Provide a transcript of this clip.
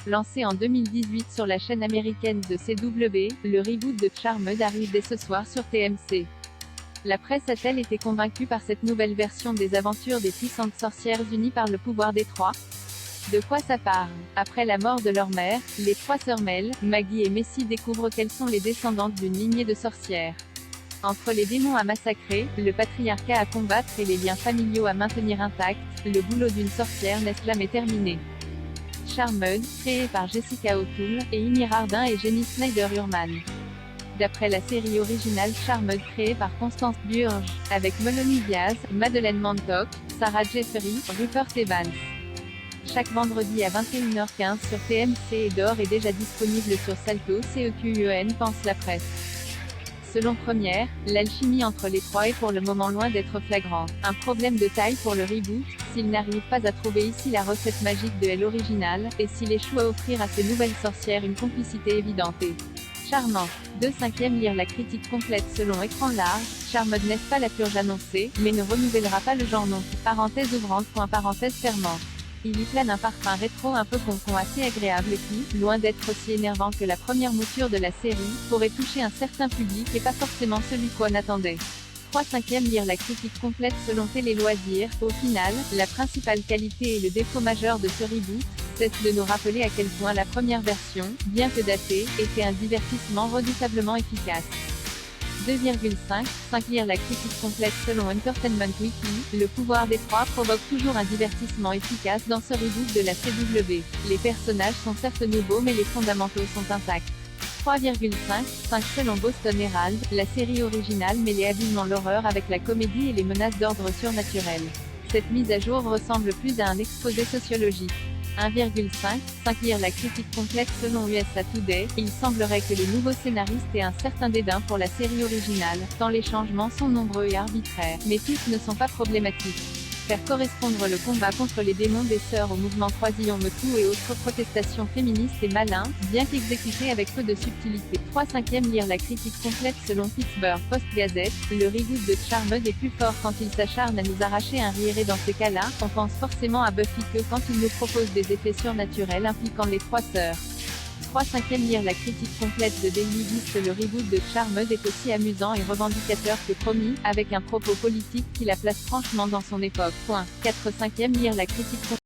Lancé en 2018 sur la chaîne américaine de CW, le reboot de Charmed arrive dès ce soir sur TMC. La presse a-t-elle été convaincue par cette nouvelle version des aventures des puissantes sorcières unies par le pouvoir des trois? De quoi ça parle? Après la mort de leur mère, les trois sœurs Mel, Maggie et Messi découvrent qu'elles sont les descendantes d'une lignée de sorcières. Entre les démons à massacrer, le patriarcat à combattre et les liens familiaux à maintenir intacts, le boulot d'une sorcière n'est jamais terminé. Charmed, créé par Jessica O'Toole, et Ymir Ardin et Jenny Snyder-Urman. D'après la série originale Charmed créée par Constance Burge, avec Melanie Diaz, Madeleine Mantock, Sarah Jeffery, Rupert Evans. Chaque vendredi à 21h15 sur TMC et d'or est déjà disponible sur Salto CEQEN pense la presse. Selon Première, l'alchimie entre les trois est pour le moment loin d'être flagrante. Un problème de taille pour le reboot, s'il n'arrive pas à trouver ici la recette magique de Elle originale, et s'il échoue à offrir à ces nouvelles sorcières une complicité évidente et charmant. 2/5 lire la critique complète selon Écran Large, Charmed n'est pas la purge annoncée, mais ne renouvellera pas le genre non. Parenthèse ouvrante. Parenthèse fermante. Il y plane un parfum rétro un peu concon assez agréable qui, loin d'être aussi énervant que la première mouture de la série, pourrait toucher un certain public et pas forcément celui qu'on attendait. 3/5 lire la critique complète selon Télé Loisirs. Au final, la principale qualité et le défaut majeur de ce reboot, c'est de nous rappeler à quel point la première version, bien que datée, était un divertissement redoutablement efficace. 2,5 lire la critique complète selon Entertainment Weekly, le pouvoir des trois provoque toujours un divertissement efficace dans ce reboot de la CW. Les personnages sont certes nouveaux mais les fondamentaux sont intacts. 3,5 selon Boston Herald, la série originale mêlait habilement l'horreur avec la comédie et les menaces d'ordre surnaturel. Cette mise à jour ressemble plus à un exposé sociologique. 1,5 lire la critique complète selon USA Today, il semblerait que les nouveaux scénaristes aient un certain dédain pour la série originale, tant les changements sont nombreux et arbitraires, mais tous ne sont pas problématiques. Faire correspondre le combat contre les démons des sœurs au mouvement Croisillon Metou et autres protestations féministes est malin, bien qu'exécuté avec peu de subtilité. 3/5 lire la critique complète selon Pittsburgh Post-Gazette, le reboot de Charmed est plus fort quand il s'acharne à nous arracher un rire et dans ces cas-là, on pense forcément à Buffy que quand il nous propose des effets surnaturels impliquant les trois sœurs. 3/5 lire la critique complète de Daily Beast. Le reboot de Charmed est aussi amusant et revendicateur que promis, avec un propos politique qui la place franchement dans son époque. 4/5 lire la critique complète